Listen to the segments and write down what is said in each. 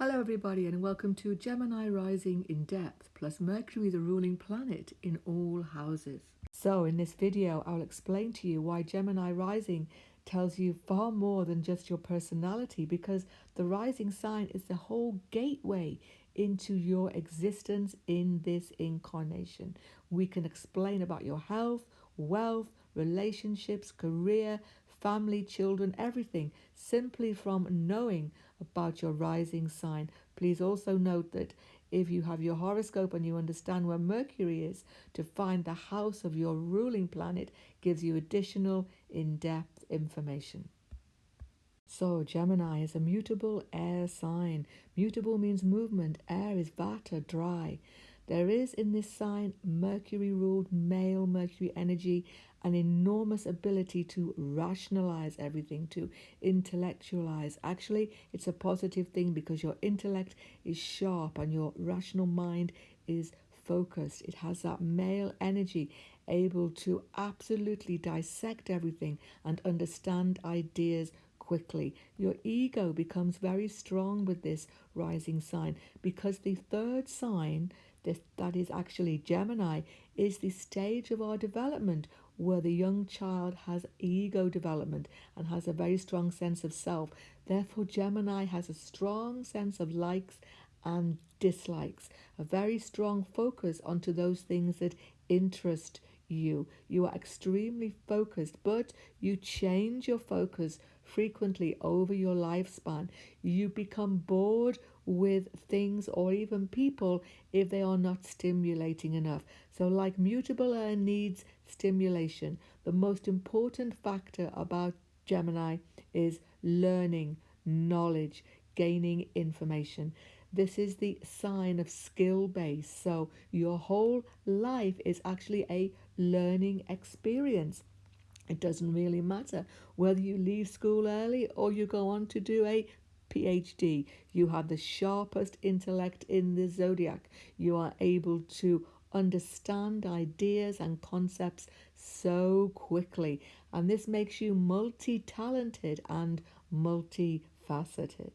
Hello everybody and welcome to Gemini Rising in Depth plus Mercury the ruling planet in all houses. So in this video I'll explain to you why Gemini Rising tells you far more than just your personality, because the rising sign is the whole gateway into your existence in this incarnation. We can explain about your health, wealth, relationships, career, family, children, everything, simply from knowing about your rising sign. Please also note that if you have your horoscope and you understand where Mercury is, to find the house of your ruling planet gives you additional in-depth information. So Gemini is a mutable air sign. Mutable means movement. Air is vata, dry. There is in this sign Mercury ruled male Mercury energy, an enormous ability to rationalize everything, to intellectualize. Actually, it's a positive thing because your intellect is sharp and your rational mind is focused. It has that male energy, able to absolutely dissect everything and understand ideas quickly. Your ego becomes very strong with this rising sign, because the third sign, that is actually Gemini, is the stage of our development where the young child has ego development and has a very strong sense of self. Therefore, Gemini has a strong sense of likes and dislikes, a very strong focus onto those things that interest you. You are extremely focused, but you change your focus frequently over your lifespan. You become bored with things or even people if they are not stimulating enough. So like mutable air needs stimulation, the most important factor about Gemini is learning, knowledge, gaining information. This is the sign of skill base. So your whole life is actually a learning experience. It doesn't really matter whether you leave school early or you go on to do a PhD. You have the sharpest intellect in the zodiac. You are able to understand ideas and concepts so quickly, and this makes you multi-talented and multifaceted.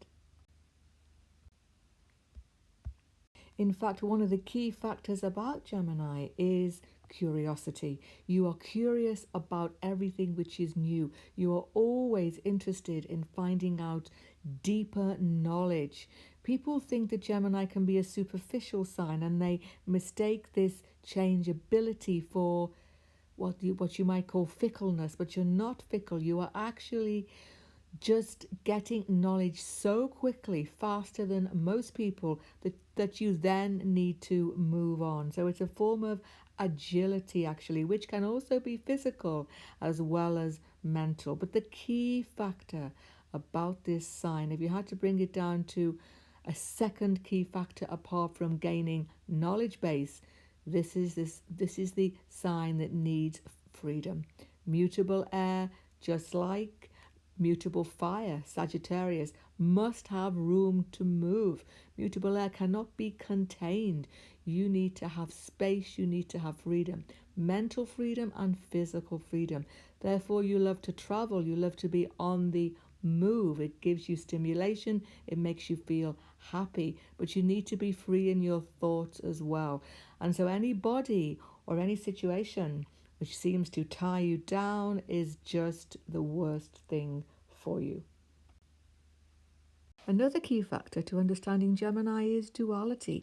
In fact, one of the key factors about Gemini is curiosity. You are curious about everything which is new. You are always interested in finding out deeper knowledge. People think that Gemini can be a superficial sign, and they mistake this changeability for what you might call fickleness, but you're not fickle. You are actually just getting knowledge so quickly, faster than most people, that you then need to move on. So it's a form of agility, actually, which can also be physical as well as mental. But the key factor about this sign, if you had to bring it down to a second key factor apart from gaining knowledge base, this is the sign that needs freedom. Mutable air, just like mutable fire, Sagittarius, must have room to move. Mutable air cannot be contained. You need to have space, you need to have freedom, mental freedom and physical freedom. Therefore, you love to travel, you love to be on the move. It gives you stimulation, it makes you feel happy, but you need to be free in your thoughts as well. And so anybody or any situation which seems to tie you down is just the worst thing for you. Another key factor to understanding Gemini is duality.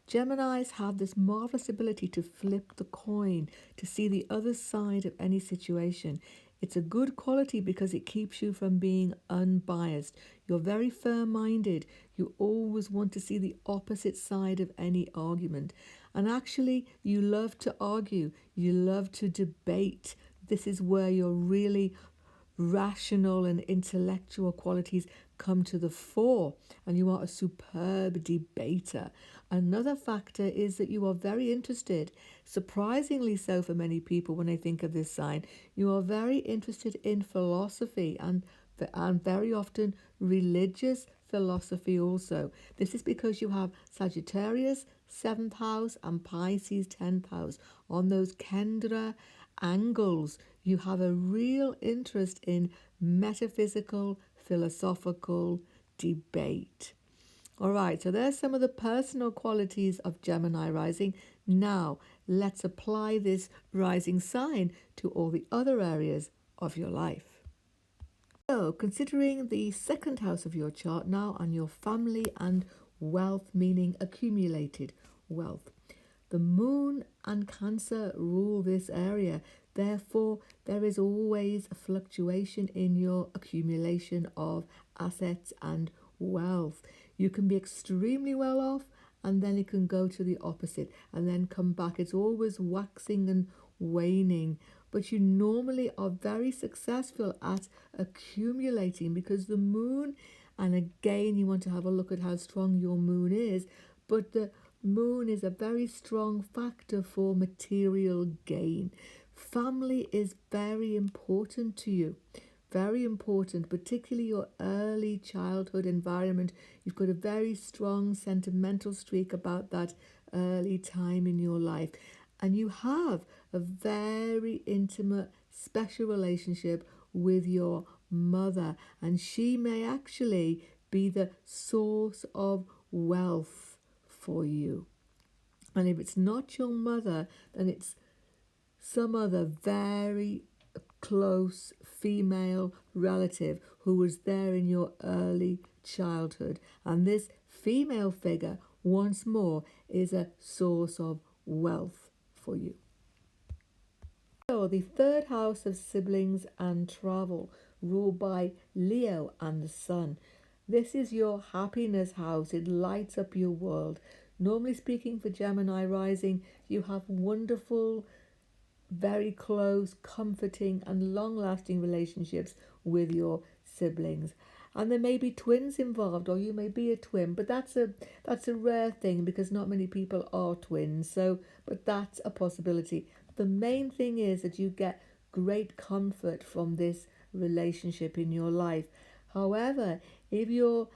Geminis have this marvelous ability to flip the coin, to see the other side of any situation. It's a good quality because it keeps you from being unbiased. You're very firm-minded. You always want to see the opposite side of any argument. And actually, you love to argue. You love to debate. This is where your really rational and intellectual qualities come to the fore, and you are a superb debater. Another factor is that you are very interested, surprisingly so for many people when they think of this sign. You are very interested in philosophy and very often religious philosophy also. This is because you have Sagittarius 7th house and Pisces 10th house. On those Kendra angles, you have a real interest in metaphysical, philosophical debate. All right, so there's some of the personal qualities of Gemini rising. Now, let's apply this rising sign to all the other areas of your life. So, considering the second house of your chart now and your family and wealth, meaning accumulated wealth. The moon and Cancer rule this area. Therefore, there is always a fluctuation in your accumulation of assets and wealth. You can be extremely well off and then it can go to the opposite and then come back. It's always waxing and waning, but you normally are very successful at accumulating because the moon, and again you want to have a look at how strong your moon is, but the moon is a very strong factor for material gain. Family is very important to you. Very important, particularly your early childhood environment. You've got a very strong sentimental streak about that early time in your life. And you have a very intimate, special relationship with your mother. And she may actually be the source of wealth for you. And if it's not your mother, then it's some other very close female relative who was there in your early childhood. And this female figure, once more, is a source of wealth for you. So, the third house of siblings and travel, ruled by Leo and the Sun. This is your happiness house. It lights up your world. Normally speaking, for Gemini rising, you have wonderful, very close, comforting and long-lasting relationships with your siblings. And there may be twins involved, or you may be a twin, but that's a rare thing because not many people are twins. So, but that's a possibility. The main thing is that you get great comfort from this relationship in your life. However, if your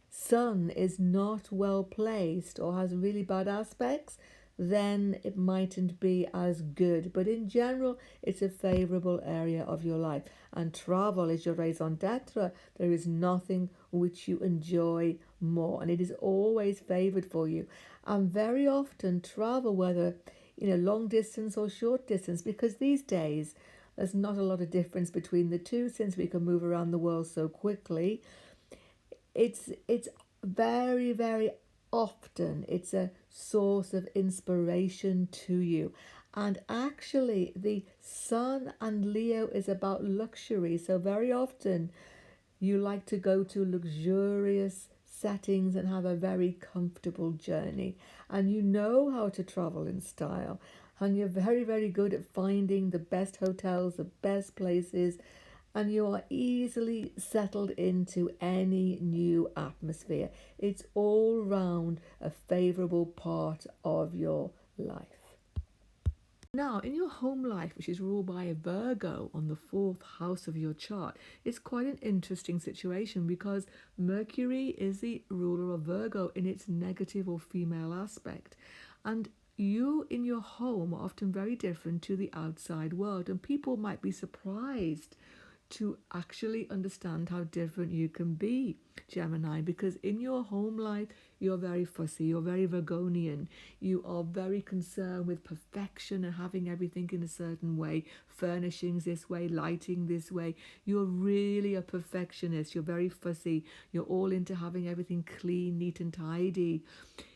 sun is not well placed or has really bad aspects, then it mightn't be as good. But in general, it's a favorable area of your life. And travel is your raison d'etre. There is nothing which you enjoy more, and it is always favored for you. And very often travel, whether long distance or short distance, because these days there's not a lot of difference between the two since we can move around the world so quickly. It's very, very often it's a source of inspiration to you. And actually, the Sun and Leo is about luxury. So very often you like to go to luxurious settings and have a very comfortable journey. And you know how to travel in style. And you're very, very good at finding the best hotels, the best places, and you are easily settled into any new atmosphere. It's all round a favourable part of your life. Now, in your home life, which is ruled by a Virgo on the fourth house of your chart, it's quite an interesting situation because Mercury is the ruler of Virgo in its negative or female aspect. And you in your home are often very different to the outside world, and people might be surprised to actually understand how different you can be, Gemini, because in your home life, you're very fussy, you're very Virgonian, you are very concerned with perfection and having everything in a certain way, furnishings this way, lighting this way. You're really a perfectionist, you're very fussy, you're all into having everything clean, neat and tidy.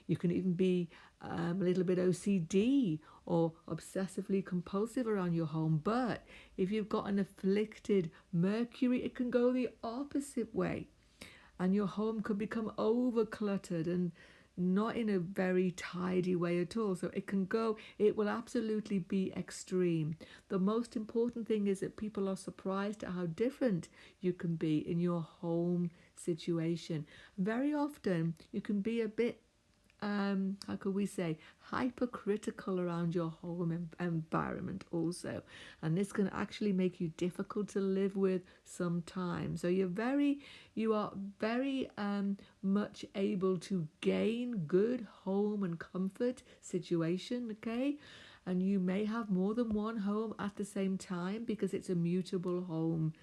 You can even be a little bit OCD or obsessively compulsive around your home. But if you've got an afflicted Mercury, it can go the opposite way. And your home could become over cluttered and not in a very tidy way at all. So it will absolutely be extreme. The most important thing is that people are surprised at how different you can be in your home situation. Very often you can be a bit how could we say, hypercritical around your home environment also, and this can actually make you difficult to live with sometimes. So you are very much able to gain good home and comfort situation, okay? And you may have more than one home at the same time because it's a mutable home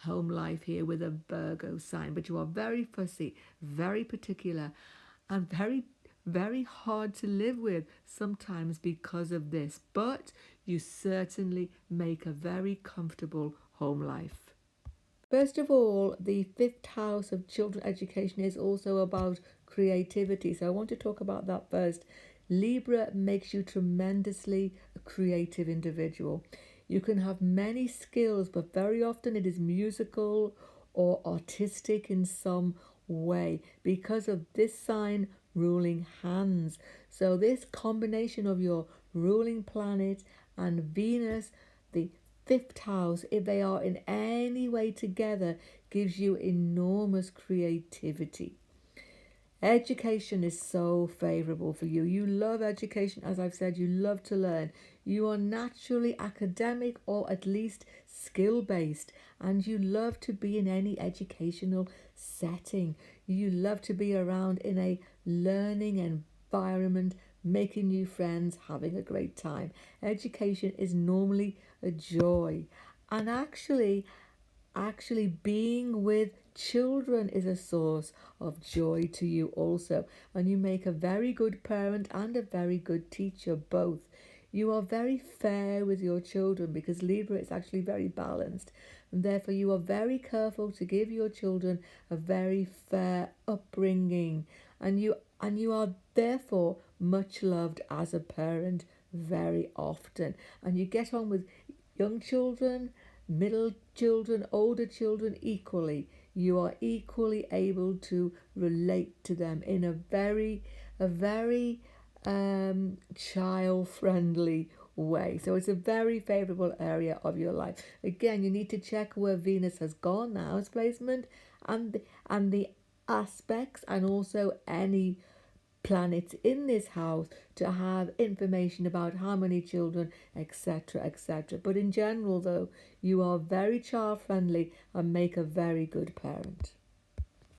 home life here with a Virgo sign, but you are very fussy, very particular, and very hard to live with sometimes because of this, but you certainly make a very comfortable home life. First of all, the fifth house of children education is also about creativity. So I want to talk about that first. Libra makes you tremendously a creative individual. You can have many skills, but very often it is musical or artistic in some way because of this sign ruling hands. So this combination of your ruling planet and Venus, the fifth house, if they are in any way together, gives you enormous creativity. Education is so favorable for you. You love education, as I've said, you love to learn. You are naturally academic or at least skill-based, and you love to be in any educational setting. You love to be around in a learning environment, making new friends, having a great time. Education is normally a joy. And actually being with children is a source of joy to you also, and you make a very good parent and a very good teacher both. You are very fair with your children because Libra is actually very balanced, and therefore you are very careful to give your children a very fair upbringing, and you are therefore much loved as a parent very often, and you get on with young children, middle children, older children equally. You are equally able to relate to them in a very child friendly way. So it's a very favorable area of your life. Again, you need to check where Venus has gone now, its placement, and the aspects, and also any planets in this house to have information about how many children, etc., etc. But in general, though, you are very child friendly and make a very good parent.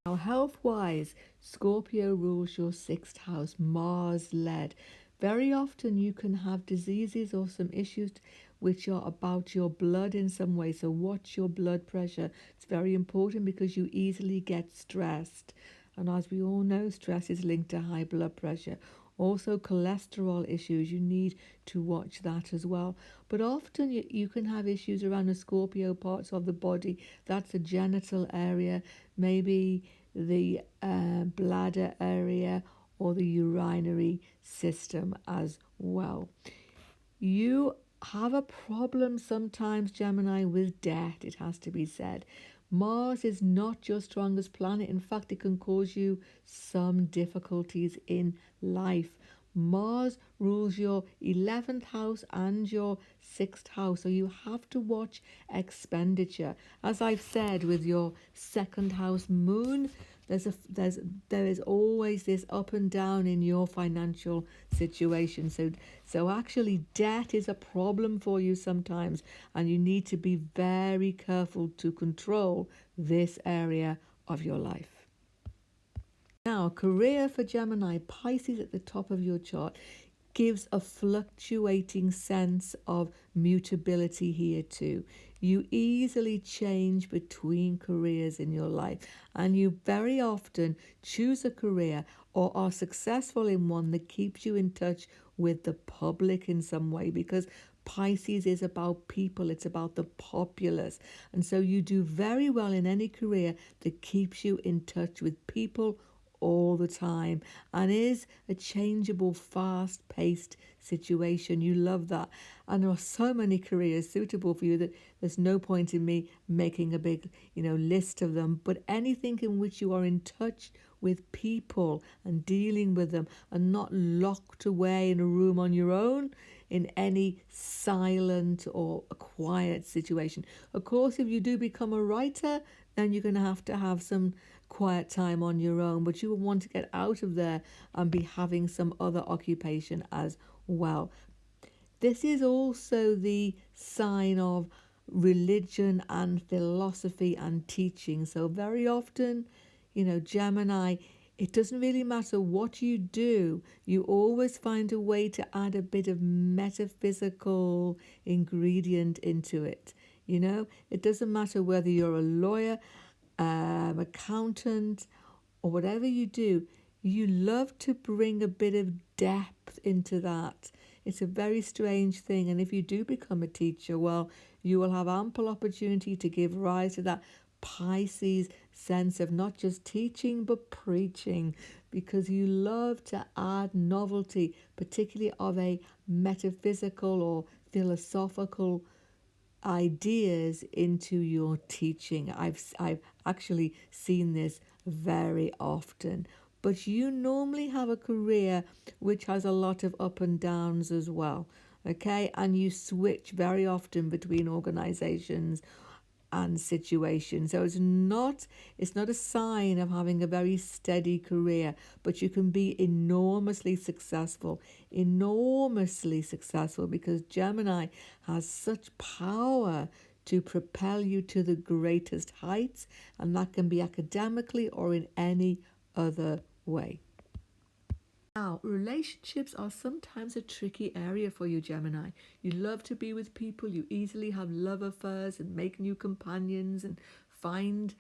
Now, health wise, Scorpio rules your sixth house, Mars led. Very often you can have diseases or some issues which are about your blood in some way. So watch your blood pressure. It's very important because you easily get stressed. And as we all know, stress is linked to high blood pressure. Also, cholesterol issues, you need to watch that as well. But often you can have issues around the Scorpio parts of the body. That's the genital area, maybe the bladder area, or the urinary system as well. You have a problem sometimes, Gemini, with debt, it has to be said. Mars is not your strongest planet. In fact, it can cause you some difficulties in life. Mars rules your 11th house and your 6th house, so you have to watch expenditure. As I've said, with your 2nd house moon, there is always this up and down in your financial situation. So actually debt is a problem for you sometimes, and you need to be very careful to control this area of your life. Now, career for Gemini, Pisces at the top of your chart gives a fluctuating sense of mutability here too. You easily change between careers in your life, and you very often choose a career or are successful in one that keeps you in touch with the public in some way, because Pisces is about people, it's about the populace. And so you do very well in any career that keeps you in touch with people all the time and is a changeable, fast-paced situation. You love that. And there are so many careers suitable for you that there's no point in me making a big, list of them. But anything in which you are in touch with people and dealing with them and not locked away in a room on your own in any silent or a quiet situation. Of course, if you do become a writer, then you're going to have some quiet time on your own, but you will want to get out of there and be having some other occupation as well. This is also the sign of religion and philosophy and teaching. So very often, Gemini, it doesn't really matter what you do, you always find a way to add a bit of metaphysical ingredient into it. You know, it doesn't matter whether you're a lawyer, accountant, or whatever you do, you love to bring a bit of depth into that. It's a very strange thing. And if you do become a teacher, well, you will have ample opportunity to give rise to that Pisces sense of not just teaching but preaching, because you love to add novelty, particularly of a metaphysical or philosophical ideas into your teaching. I've actually seen this very often. But you normally have a career which has a lot of up and downs as well. Okay, and you switch very often between organizations and situations. So it's not a sign of having a very steady career, but you can be enormously successful, because Gemini has such power to propel you to the greatest heights, and that can be academically or in any other way. Now, relationships are sometimes a tricky area for you, Gemini. You love to be with people, you easily have love affairs and make new companions and find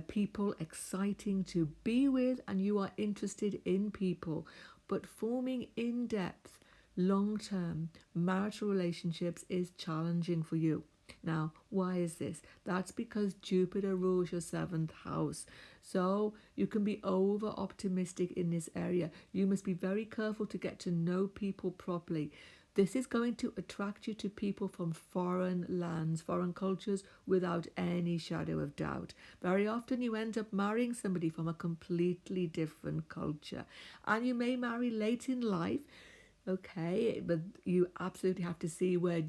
people exciting to be with, and you are interested in people. But forming in depth, long term marital relationships is challenging for you. Now, why is this? That's because Jupiter rules your seventh house. So you can be over optimistic in this area. You must be very careful to get to know people properly. This is going to attract you to people from foreign lands, foreign cultures, without any shadow of doubt. Very often you end up marrying somebody from a completely different culture. And you may marry late in life, okay, but you absolutely have to see where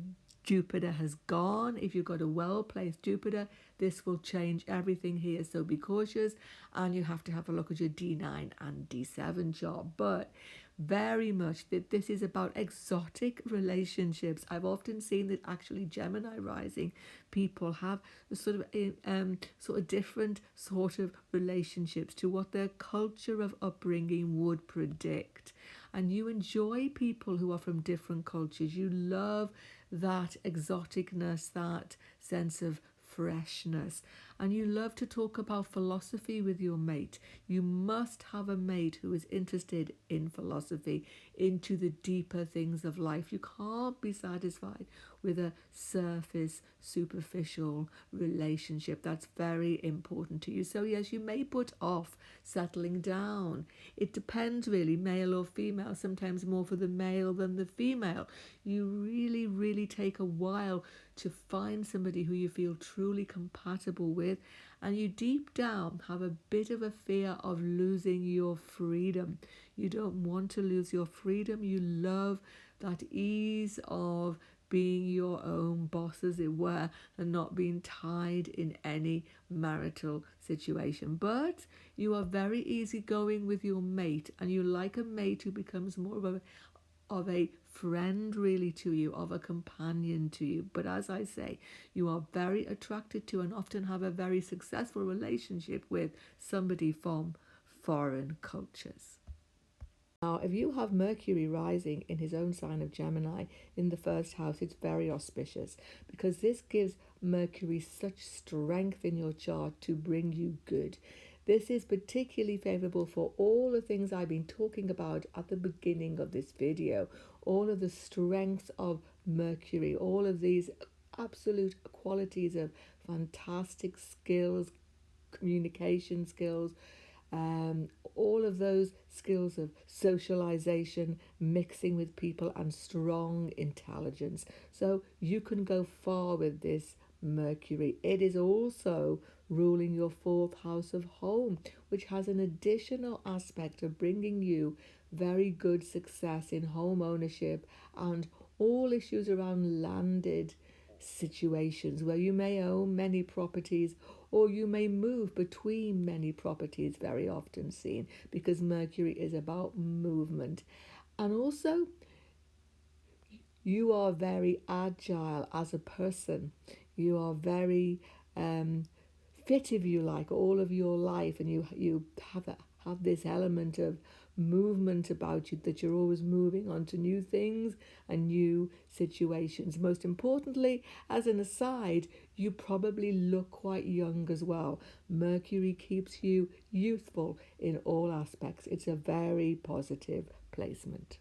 Jupiter has gone. If you've got a well-placed Jupiter, this will change everything here. So be cautious, and you have to have a look at your D9 and D7 chart. But very much that this is about exotic relationships. I've often seen that actually Gemini rising people have a sort of different sort of relationships to what their culture of upbringing would predict. And you enjoy people who are from different cultures. You love that exoticness, that sense of freshness. And you love to talk about philosophy with your mate. You must have a mate who is interested in philosophy, into the deeper things of life. You can't be satisfied with a surface, superficial relationship. That's very important to you. So yes, you may put off settling down. It depends really, male or female, sometimes more for the male than the female. You really take a while to find somebody who you feel truly compatible with, and you deep down have a bit of a fear of losing your freedom. You don't want to lose your freedom. You love that ease of being your own boss, as it were, and not being tied in any marital situation. But you are very easygoing with your mate, and you like a mate who becomes more of a friend really to you, of a companion to you. But as I say, you are very attracted to and often have a very successful relationship with somebody from foreign cultures. Now, if you have Mercury rising in his own sign of Gemini in the first house, it's very auspicious, because this gives Mercury such strength in your chart to bring you good. This is particularly favorable for all the things I've been talking about at the beginning of this video. All of the strengths of Mercury, all of these absolute qualities of fantastic skills, communication skills, all of those skills of socialization, mixing with people, and strong intelligence. So you can go far with this Mercury. It is also ruling your fourth house of home, which has an additional aspect of bringing you very good success in home ownership and all issues around landed situations where you may own many properties, or you may move between many properties, very often seen, because Mercury is about movement. And also, you are very agile as a person. You are very fit, if you like, all of your life, and you have this element of movement about you, that you're always moving on to new things and new situations. Most importantly, as an aside, you probably look quite young as well. Mercury keeps you youthful in all aspects. It's a very positive placement.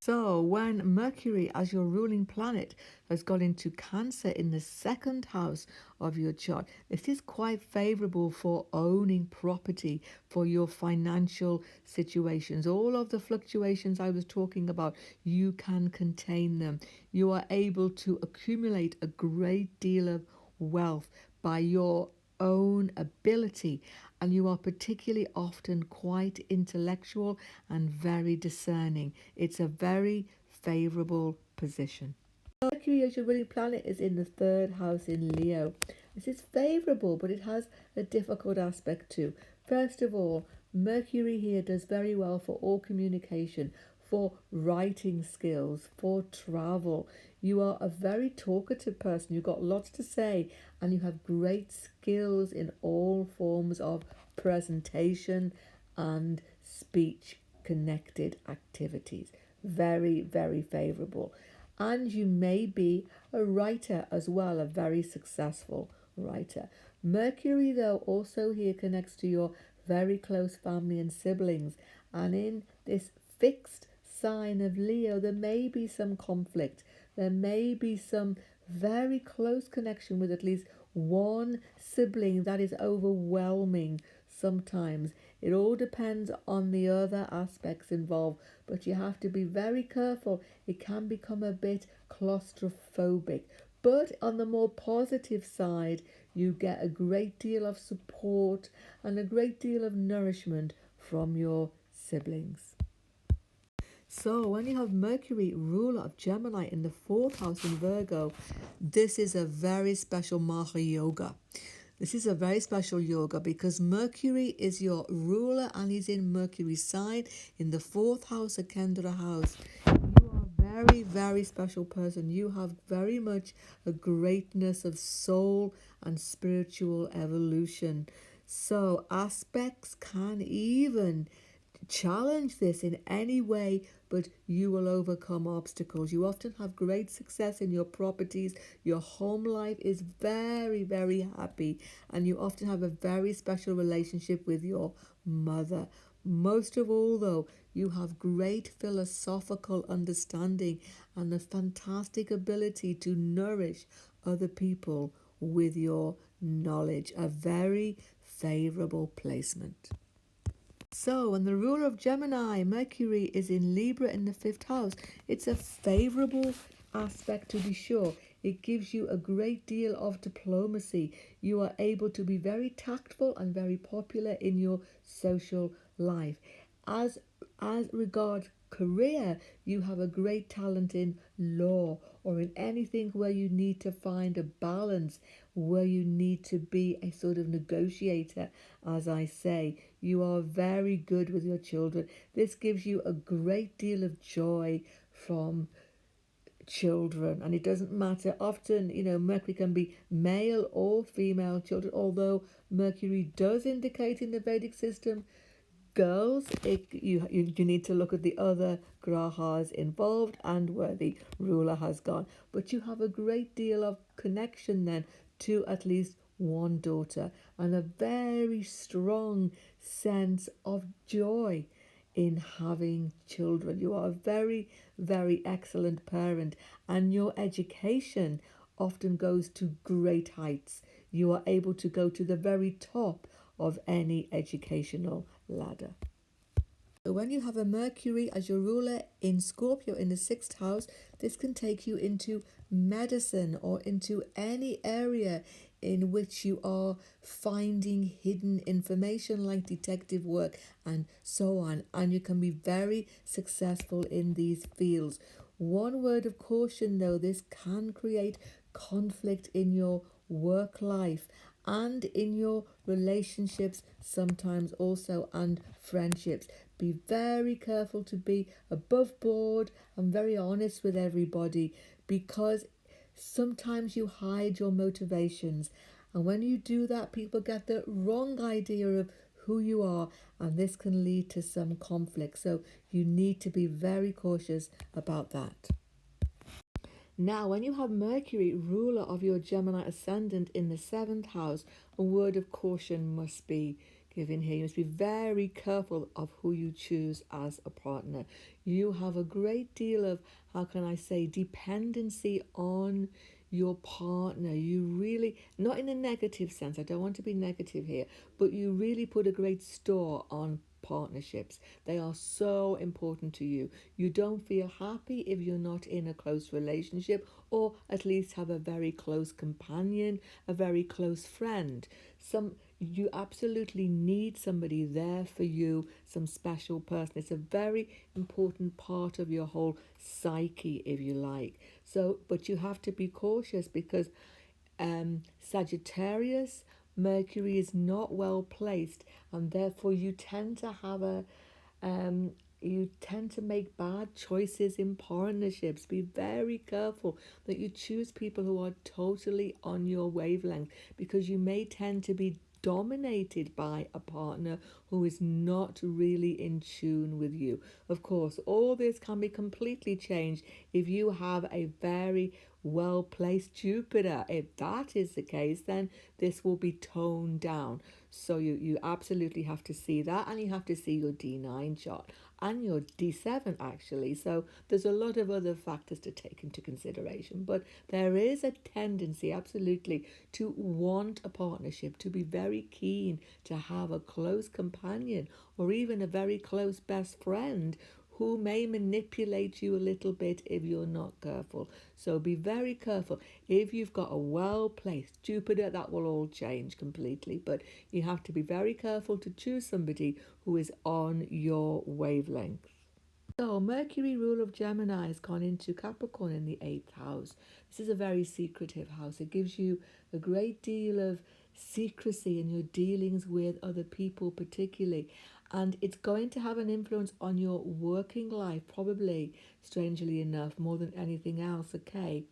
So, when Mercury, as your ruling planet, has got into Cancer in the second house of your chart, this is quite favorable for owning property, for your financial situations. All of the fluctuations I was talking about, you can contain them. You are able to accumulate a great deal of wealth by your own ability, and you are particularly often quite intellectual and very discerning. It's a very favorable position. Mercury, as your ruling planet, is in the third house in Leo. This is favorable, but it has a difficult aspect too. First of all, Mercury here does very well for all communication, for writing skills, for travel. You are a very talkative person. You've got lots to say, and you have great skills in all forms of presentation and speech connected activities. Very, very favorable. And you may be a writer as well, a very successful writer. Mercury, though, also here connects to your very close family and siblings. And in this fixed sign of Leo, there may be some conflict. There may be some very close connection with at least one sibling that is overwhelming sometimes. It all depends on the other aspects involved, but you have to be very careful. It can become a bit claustrophobic. But on the more positive side, you get a great deal of support and a great deal of nourishment from your siblings. So when you have Mercury, ruler of Gemini, in the fourth house in Virgo, this is a very special Maha Yoga. This is a very special yoga because Mercury is your ruler and he's in Mercury's sign in the fourth house, a Kendra house. You are a very, very special person. You have very much a greatness of soul and spiritual evolution. So aspects can even challenge this in any way, but you will overcome obstacles. You often have great success in your properties. Your home life is very, very happy, and you often have a very special relationship with your mother. Most of all, though, you have great philosophical understanding and a fantastic ability to nourish other people with your knowledge. A very favorable placement. So, when the ruler of Gemini, Mercury, is in Libra in the fifth house, it's a favorable aspect to be sure. It gives you a great deal of diplomacy. You are able to be very tactful and very popular in your social life. As regards career, you have a great talent in law or in anything where you need to find a balance, where you need to be a sort of negotiator, as I say. You are very good with your children. This gives you a great deal of joy from children, and it doesn't matter. Often, Mercury can be male or female children, although Mercury does indicate in the Vedic system girls. You need to look at the other grahas involved and where the ruler has gone, but you have a great deal of connection then to at least one daughter and a very strong sense of joy in having children. You are a very, very excellent parent, and your education often goes to great heights. You are able to go to the very top of any educational ladder. So when you have a Mercury as your ruler in Scorpio in the sixth house, this can take you into medicine or into any area in which you are finding hidden information like detective work and so on. And you can be very successful in these fields. One word of caution though, this can create conflict in your work life and in your relationships sometimes also, and friendships. Be very careful to be above board and very honest with everybody, because sometimes you hide your motivations, and when you do that, people get the wrong idea of who you are, and this can lead to some conflict. So you need to be very cautious about that. Now, when you have Mercury, ruler of your Gemini ascendant, in the seventh house, a word of caution must be given here. You must be very careful of who you choose as a partner. You have a great deal of, how can I say, dependency on your partner. You really, not in a negative sense, I don't want to be negative here, but you really put a great store on partnerships. They are so important to you. You don't feel happy if you're not in a close relationship, or at least have a very close companion, a very close friend. You absolutely need somebody there for you, some special person. It's a very important part of your whole psyche, if you like. So, but you have to be cautious because Sagittarius, Mercury is not well placed, and therefore you tend to have you tend to make bad choices in partnerships. Be very careful that you choose people who are totally on your wavelength, because you may tend to be dominated by a partner who is not really in tune with you. Of course, all this can be completely changed if you have a very well placed Jupiter. If that is the case, then this will be toned down. So you absolutely have to see that, and you have to see your D9 chart and your D7 actually. So there's a lot of other factors to take into consideration, but there is a tendency absolutely to want a partnership, to be very keen to have a close companion or even a very close best friend who may manipulate you a little bit if you're not careful. So be very careful. If you've got a well-placed Jupiter, that will all change completely. But you have to be very careful to choose somebody who is on your wavelength. So Mercury, rule of Gemini, has gone into Capricorn in the 8th house. This is a very secretive house. It gives you a great deal of secrecy in your dealings with other people particularly. And it's going to have an influence on your working life, probably, strangely enough, more than anything else, okay?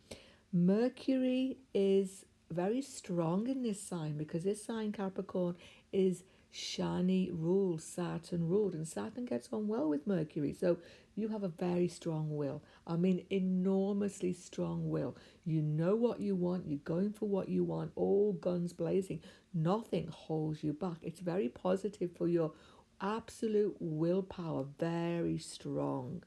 Mercury is very strong in this sign because this sign, Capricorn, is Shani ruled, Saturn ruled, and Saturn gets on well with Mercury. So you have a very strong will. I mean, enormously strong will. You know what you want, you're going for what you want, all guns blazing. Nothing holds you back. It's very positive for your absolute willpower, very strong.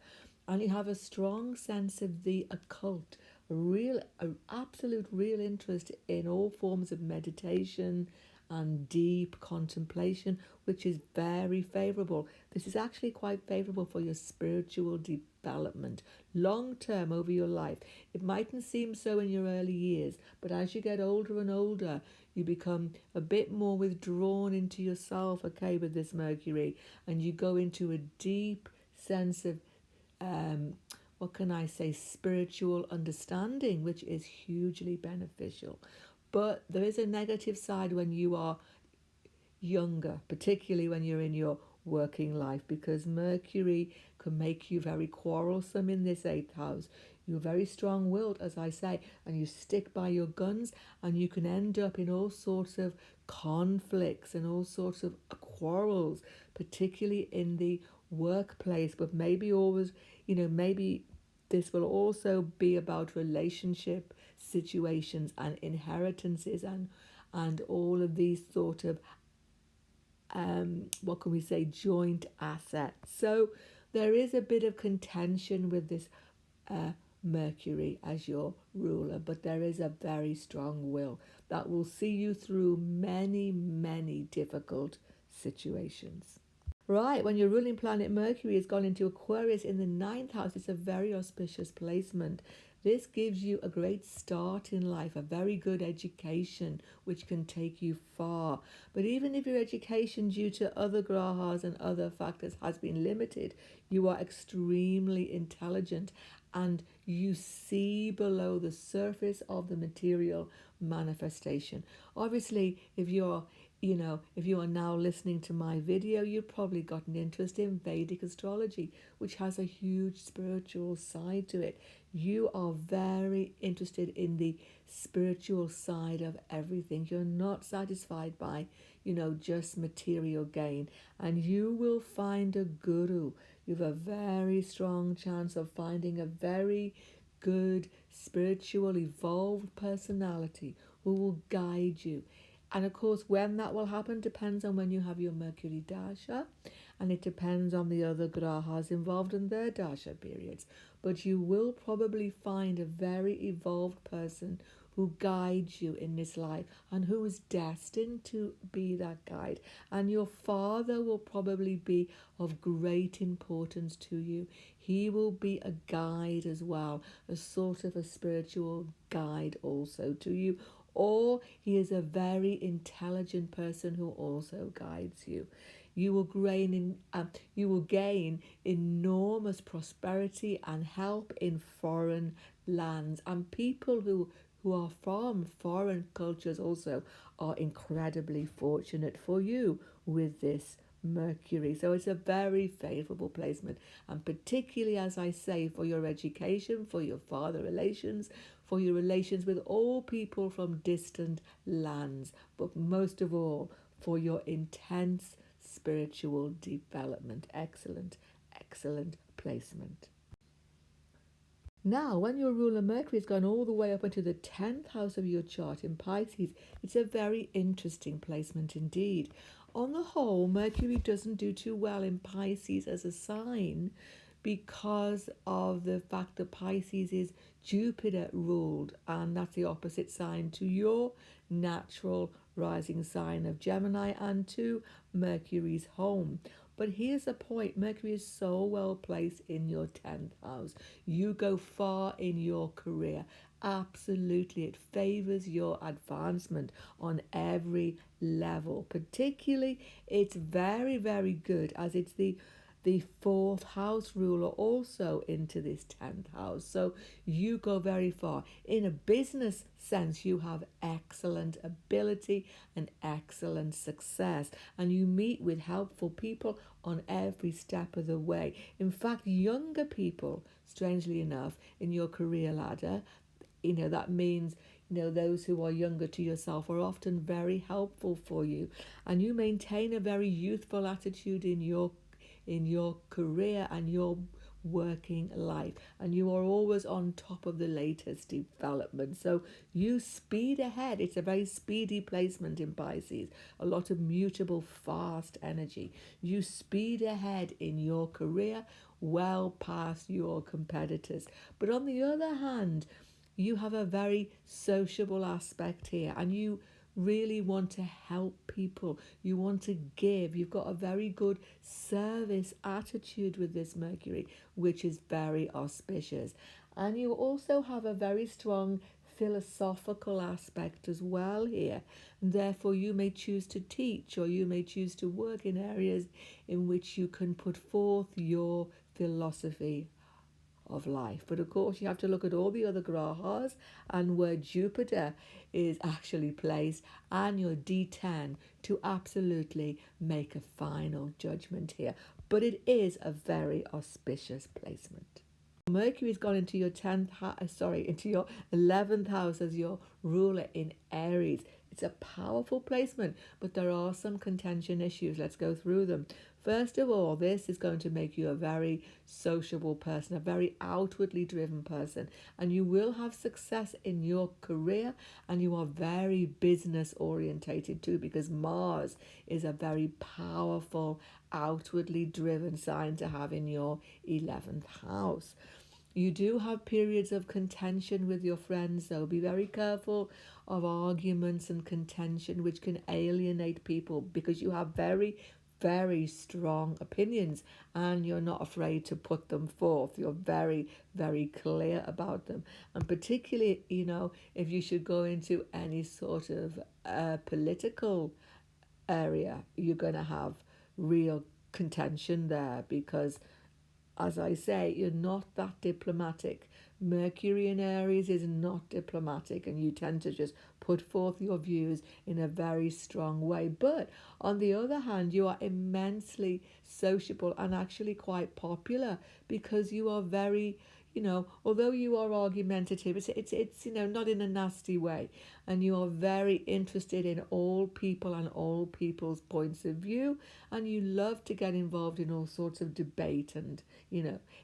And you have a strong sense of the occult, absolute real interest in all forms of meditation and deep contemplation, which is very favorable. This is actually quite favorable for your spiritual development long term over your life. It mightn't seem so in your early years, but as you get older and older, you become a bit more withdrawn into yourself, okay, with this Mercury, and you go into a deep sense of what can I say, spiritual understanding, which is hugely beneficial. But there is a negative side when you are younger, particularly when you're in your working life, because Mercury can make you very quarrelsome in this 8th house. You're very strong-willed, as I say, and you stick by your guns, and you can end up in all sorts of conflicts and all sorts of quarrels, particularly in the workplace. But maybe always, maybe this will also be about relationship situations and inheritances and all of these sort of what can we say, joint assets. So there is a bit of contention with this Mercury as your ruler, but there is a very strong will that will see you through many, many difficult situations. Right, when your ruling planet Mercury has gone into Aquarius in the 9th house, it's a very auspicious placement. This gives you a great start in life, a very good education, which can take you far. But even if your education, due to other grahas and other factors, has been limited, you are extremely intelligent and you see below the surface of the material manifestation. Obviously, if you're if you are now listening to my video, you've probably got an interest in Vedic astrology, which has a huge spiritual side to it. You are very interested in the spiritual side of everything. You're not satisfied by, just material gain. And you will find a guru. You have a very strong chance of finding a very good, spiritual, evolved personality who will guide you. And of course, when that will happen depends on when you have your Mercury DASHA, and it depends on the other grahas involved in their DASHA periods. But you will probably find a very evolved person who guides you in this life and who is destined to be that guide. And your father will probably be of great importance to you. He will be a guide as well, a sort of a spiritual guide also to you. Or he is a very intelligent person who also guides you. You will gain enormous prosperity and help in foreign lands, and people who are from foreign cultures also are incredibly fortunate for you with this Mercury. So it's a very favorable placement, and particularly, as I say, for your education, for your father relations, for your relations with all people from distant lands, but most of all for your intense spiritual development. Excellent, excellent placement. Now, when your ruler Mercury has gone all the way up into the 10th house of your chart in Pisces, it's a very interesting placement indeed. On the whole, Mercury doesn't do too well in Pisces as a sign because of the fact that Pisces is Jupiter ruled, and that's the opposite sign to your natural rising sign of Gemini and to Mercury's home. But here's the point: Mercury is so well placed in your 10th house. You go far in your career. Absolutely, it favors your advancement on every level. Particularly, it's very, very good as it's the fourth house ruler also into this 10th house. So you go very far. In a business sense, you have excellent ability and excellent success, and you meet with helpful people on every step of the way. In fact, younger people, strangely enough, in your career ladder, that means those who are younger to yourself are often very helpful for you, and you maintain a very youthful attitude in your career and your working life, and you are always on top of the latest development. So you speed ahead. It's a very speedy placement in Pisces, a lot of mutable fast energy. You speed ahead in your career well past your competitors. But on the other hand, you have a very sociable aspect here, and you really want to help people. You want to give. You've got a very good service attitude with this Mercury, which is very auspicious. And you also have a very strong philosophical aspect as well here. And therefore, you may choose to teach, or you may choose to work in areas in which you can put forth your philosophy of life. But of course, you have to look at all the other grahas and where Jupiter is actually placed and your D10 to absolutely make a final judgment here. But it is a very auspicious placement. Mercury's gone into your into your 11th house as your ruler in Aries. It's a powerful placement, but there are some contention issues. Let's go through them. First of all, this is going to make you a very sociable person, a very outwardly driven person, and you will have success in your career, and you are very business orientated too, because Mars is a very powerful, outwardly driven sign to have in your 11th house. You do have periods of contention with your friends, though. Be very careful of arguments and contention which can alienate people, because you have very, very strong opinions and you're not afraid to put them forth. You're very, very clear about them. And particularly, if you should go into any sort of political area, you're going to have real contention there, because as I say, you're not that diplomatic. Mercury in Aries is not diplomatic, and you tend to just put forth your views in a very strong way. But on the other hand, you are immensely sociable and actually quite popular, because you are very, although you are argumentative, it's not in a nasty way, and you are very interested in all people and all people's points of view, and you love to get involved in all sorts of debate, and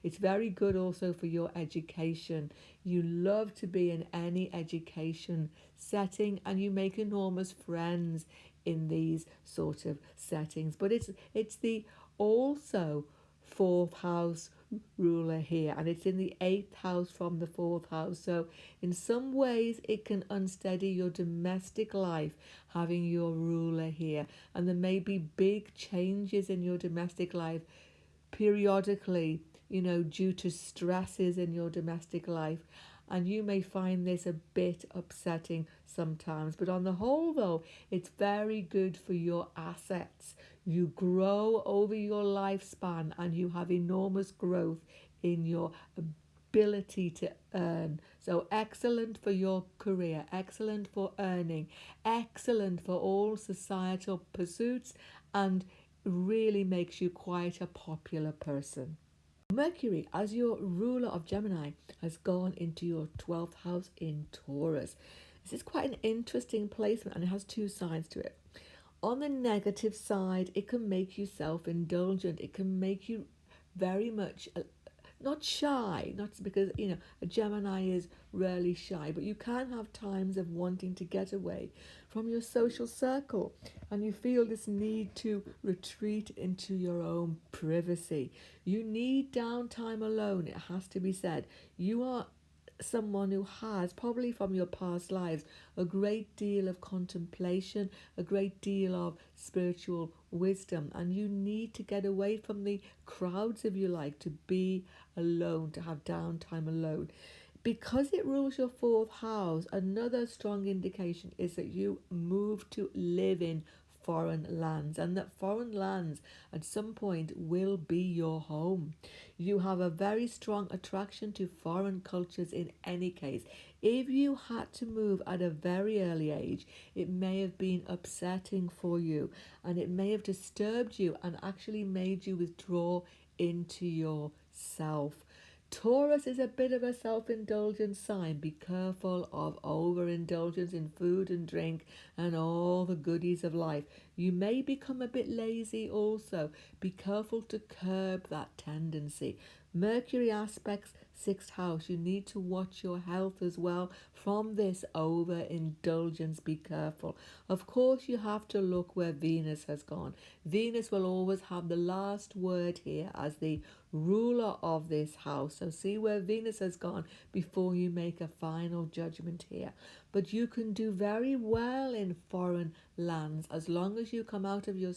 it's very good also for your education. You love to be in any education setting, and you make enormous friends in these sort of settings. But it's the also fourth house ruler here, and it's in the eighth house from the fourth house. So in some ways it can unsteady your domestic life, having your ruler here, and there may be big changes in your domestic life periodically, due to stresses in your domestic life. And you may find this a bit upsetting sometimes. But on the whole, though, it's very good for your assets. You grow over your lifespan, and you have enormous growth in your ability to earn. So excellent for your career, excellent for earning, excellent for all societal pursuits, and really makes you quite a popular person. Mercury, as your ruler of Gemini, has gone into your 12th house in Taurus. This is quite an interesting placement, and it has two sides to it. On the negative side, it can make you self-indulgent. It can make you very much not shy, not because a Gemini is rarely shy, but you can have times of wanting to get away from your social circle, and you feel this need to retreat into your own privacy. You need downtime alone, it has to be said. You are someone who has, probably from your past lives, a great deal of contemplation, a great deal of spiritual wisdom, and you need to get away from the crowds, if you like, to be alone, to have downtime alone. Because it rules your fourth house, another strong indication is that you move to live in foreign lands, and that foreign lands at some point will be your home. You have a very strong attraction to foreign cultures in any case. If you had to move at a very early age, it may have been upsetting for you, and it may have disturbed you and actually made you withdraw into yourself. Taurus is a bit of a self-indulgent sign. Be careful of overindulgence in food and drink and all the goodies of life. You may become a bit lazy also. Be careful to curb that tendency. Mercury aspects 6th house. You need to watch your health as well from this overindulgence. Be careful. Of course, you have to look where Venus has gone. Venus will always have the last word here as the ruler of this house. So see where Venus has gone before you make a final judgment here. But you can do very well in foreign lands as long as you come out of your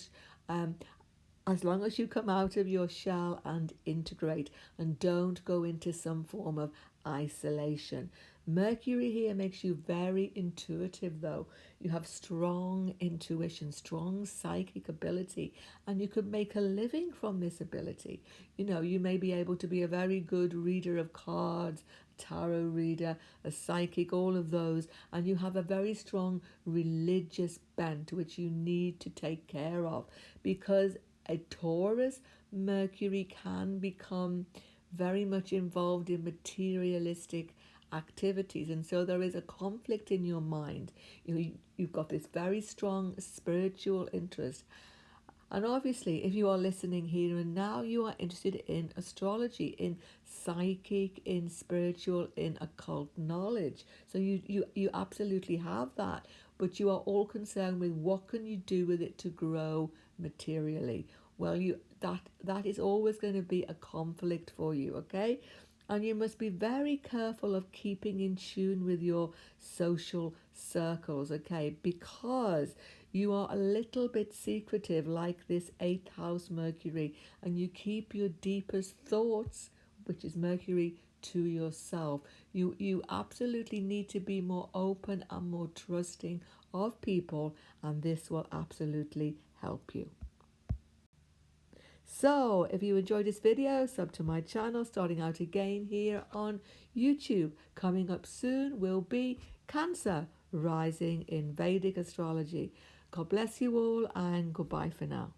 shell and integrate, and don't go into some form of isolation. Mercury here makes you very intuitive, though. You have strong intuition, strong psychic ability, and you could make a living from this ability. You may be able to be a very good reader of cards, tarot reader, a psychic, all of those, and you have a very strong religious bent which you need to take care of, because a Taurus Mercury can become very much involved in materialistic activities, and so there is a conflict in your mind. You've got this very strong spiritual interest, and obviously if you are listening here and now, you are interested in astrology, in psychic, in spiritual, in occult knowledge. So you absolutely have that, but you are all concerned with what can you do with it to grow materially. Well, that is always going to be a conflict for you, okay? And you must be very careful of keeping in tune with your social circles, okay? Because you are a little bit secretive, like this 8th house Mercury, and you keep your deepest thoughts, which is Mercury, to yourself. You absolutely need to be more open and more trusting of people, and this will absolutely help you. So if you enjoyed this video, sub to my channel. Starting out again here on YouTube. Coming up soon will be Cancer rising in Vedic astrology. God bless you all and goodbye for now.